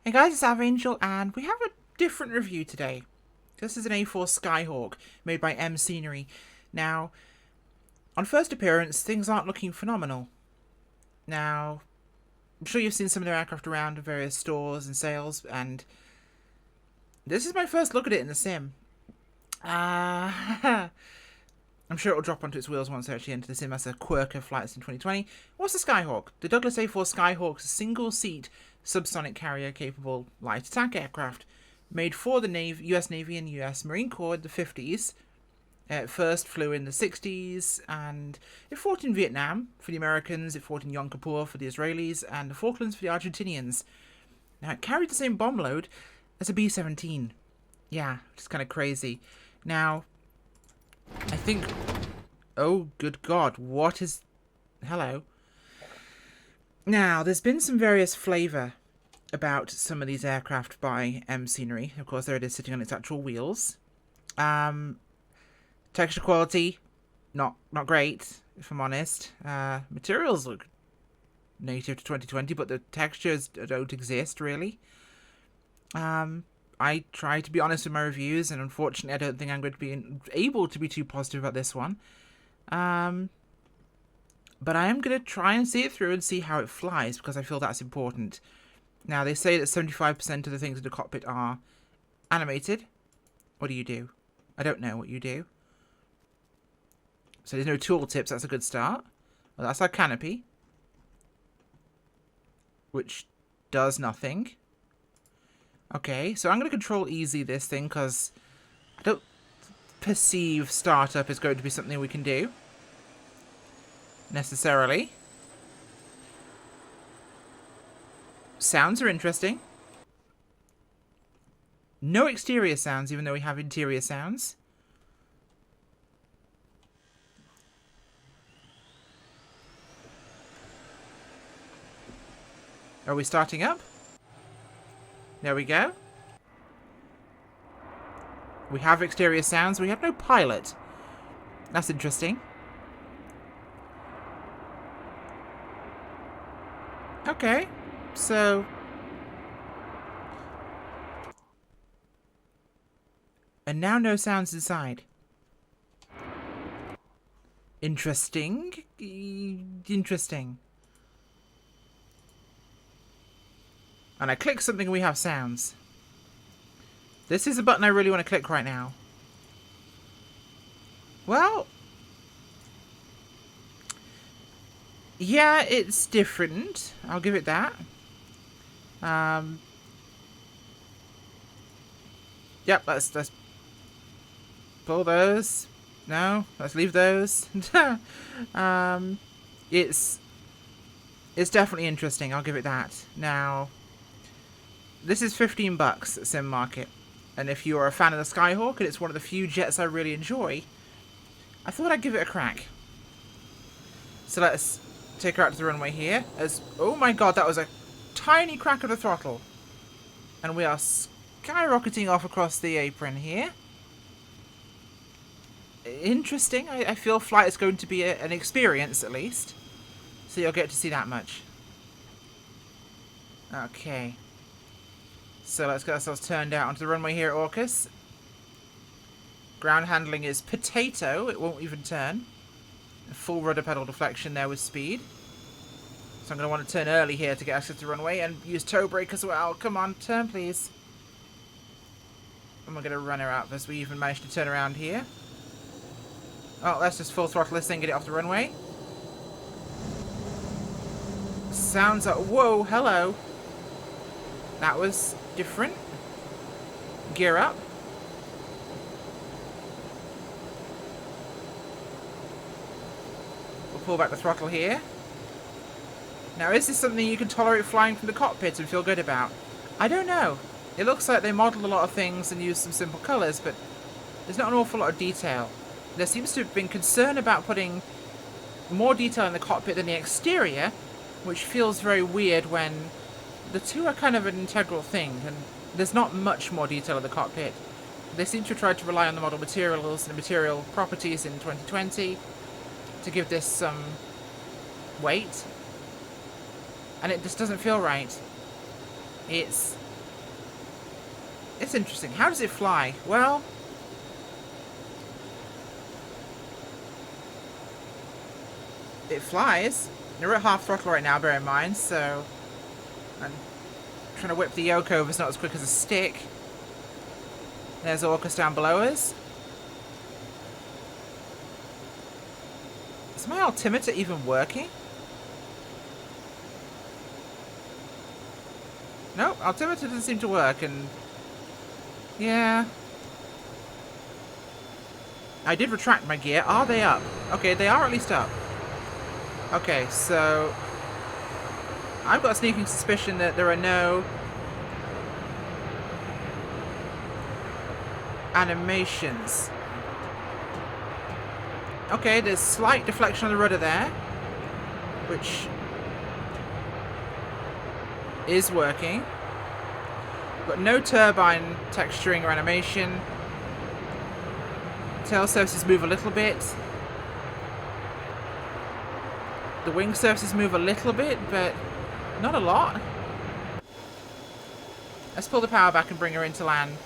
Hey guys, it's Angel, and we have a different review today. This is an A4 Skyhawk made by MSCENERY. Now, on first appearance, things aren't looking phenomenal. Now, I'm sure you've seen some of their aircraft around in various stores and sales, and this is my first look at it in the sim. I'm sure it'll drop onto its wheels once I actually enter the sim as a quirk of flights in 2020. What's the Skyhawk? The Douglas A4 Skyhawk is a single-seat subsonic carrier-capable light attack aircraft made for the US Navy and US Marine Corps in the 50s. It first flew in the 60s, and it fought in Vietnam for the Americans, it fought in Yom Kippur for the Israelis, and the Falklands for the Argentinians. Now, it carried the same bomb load as a B-17. Yeah, which is kind of crazy. Now, I think... Oh, good God, what is... Hello. Now, there's been some various flavour about some of these aircraft by MSCENERY. Of course, there it is sitting on its actual wheels. Texture quality, not great, if I'm honest. Materials look native to 2020, but the textures don't exist, really. I try to be honest with my reviews, and unfortunately I don't think I'm going to be able to be too positive about this one. But I am going to try and see it through and see how it flies, because I feel that's important. Now, they say that 75% of the things in the cockpit are animated. What do you do? I don't know what you do. So there's no tooltips, that's a good start. Well, that's our canopy, which does nothing. Okay, so I'm going to control easy this thing, because I don't perceive startup is going to be something we can do necessarily. Sounds are interesting. No exterior sounds, even though we have interior sounds. Are we starting up? There we go. We have exterior sounds. We have no pilot. That's interesting. Okay, so... And now no sounds inside. Interesting. Interesting. And I click something and we have sounds. This is a button I really want to click right now. Well... Yeah, it's different. I'll give it that. Yep, let's pull those. No, let's leave those. It's definitely interesting. I'll give it that. Now, this is $15 at Simmarket, and if you are a fan of the Skyhawk and it's one of the few jets I really enjoy, I thought I'd give it a crack. So let's take her out to the runway here. Oh my God, that was a tiny crack of the throttle. And we are skyrocketing off across the apron here. Interesting. I feel flight is going to be an experience, at least. So you'll get to see that much. Okay. So let's get ourselves turned out onto the runway here at AUKUS. Ground handling is potato. It won't even turn. Full rudder pedal deflection there with speed. So I'm going to want to turn early here to get access to the runway and use toe brake as well. Come on, turn please. And we're going to run her out as we even managed to turn around here. Oh, let's just full throttle this thing, get it off the runway. Sounds like... Whoa, hello. That was different. Gear up. We'll pull back the throttle here. Now, is this something you can tolerate flying from the cockpit and feel good about? I don't know. It looks like they modelled a lot of things and used some simple colours, but there's not an awful lot of detail. There seems to have been concern about putting more detail in the cockpit than the exterior, which feels very weird when the two are kind of an integral thing, and there's not much more detail in the cockpit. They seem to have tried to rely on the model materials and material properties in 2020 to give this some weight. And it just doesn't feel right. It's It's interesting. How does it fly? Well, it flies. You're at half throttle right now, bear in mind, so I'm trying to whip the yoke over. It's not as quick as a stick. There's Orcus down below us. Is my altimeter even working? No, altimeter doesn't seem to work, and yeah. I did retract my gear. Are they up? Okay, they are at least up. Okay, so I've got a sneaking suspicion that there are no animations. Okay, there's slight deflection on the rudder there, which is working. Got no turbine texturing or animation. Tail surfaces move a little bit. The wing surfaces move a little bit, but not a lot. Let's pull the power back and bring her into land.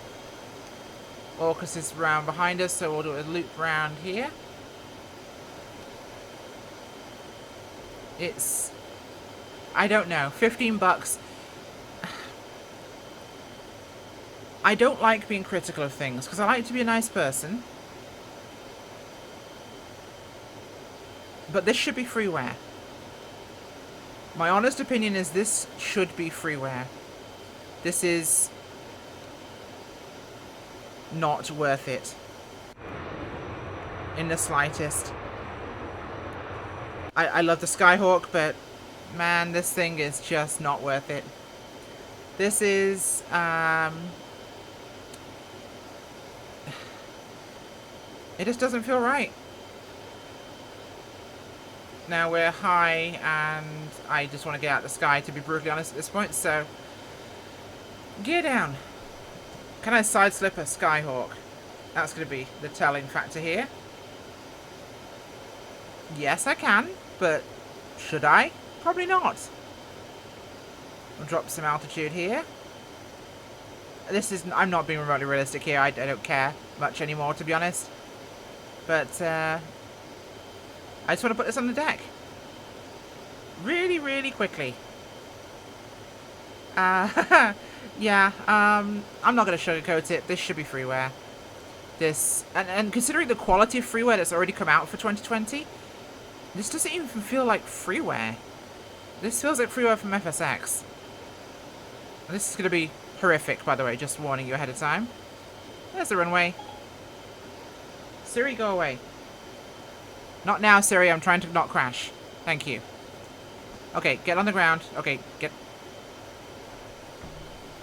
Orcus is round behind us, so we'll do a loop round here. It's... I don't know. 15 bucks. I don't like being critical of things, because I like to be a nice person. But this should be freeware. My honest opinion is this should be freeware. This is not worth it. In the slightest. I love the Skyhawk, but man, this thing is just not worth it. This is, it just doesn't feel right. Now we're high, and I just want to get out of the sky, to be brutally honest at this point, so... Gear down. Can I sideslip a Skyhawk? That's going to be the telling factor here. Yes, I can, but should I? Probably not. We'll drop some altitude here. This is... I'm not being remotely realistic here. I don't care much anymore, to be honest. But, I just want to put this on the deck. Really, really quickly. Yeah, I'm not going to sugarcoat it. This should be freeware. This... And considering the quality of freeware that's already come out for 2020, this doesn't even feel like freeware. This feels like freeware from FSX. This is going to be horrific, by the way, just warning you ahead of time. There's the runway. Siri, go away. Not now, Siri. I'm trying to not crash. Thank you. Okay, get on the ground. Okay, get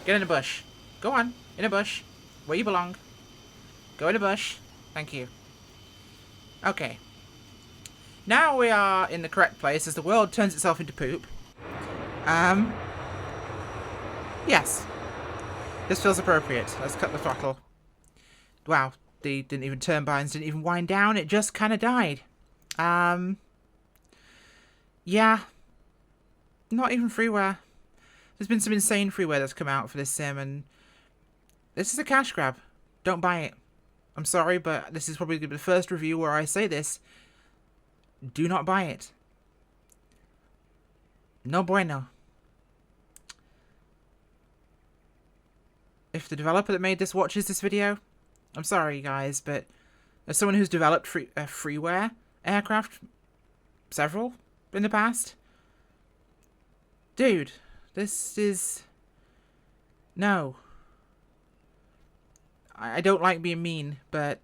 in a bush. Go on, in a bush. Where you belong. Go in a bush. Thank you. Okay. Now we are in the correct place as the world turns itself into poop. Yes. This feels appropriate. Let's cut the throttle. Wow, the turbines didn't even wind down. It just kind of died. Yeah. Not even freeware. There's been some insane freeware that's come out for this sim, and this is a cash grab. Don't buy it. I'm sorry, but this is probably the first review where I say this. Do not buy it. No bueno. If the developer that made this watches this video, I'm sorry, guys, but as someone who's developed freeware aircraft, several in the past, dude, this is... No. I don't like being mean, but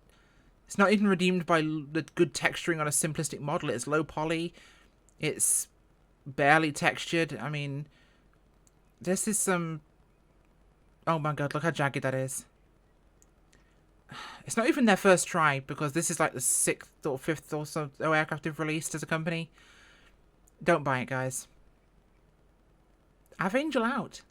it's not even redeemed by the good texturing on a simplistic model. It's low poly. It's barely textured. I mean, this is some... Oh my god, look how jagged that is. It's not even their first try, because this is like the 6th or 5th or so aircraft they've released as a company. Don't buy it, guys. Have Angel out.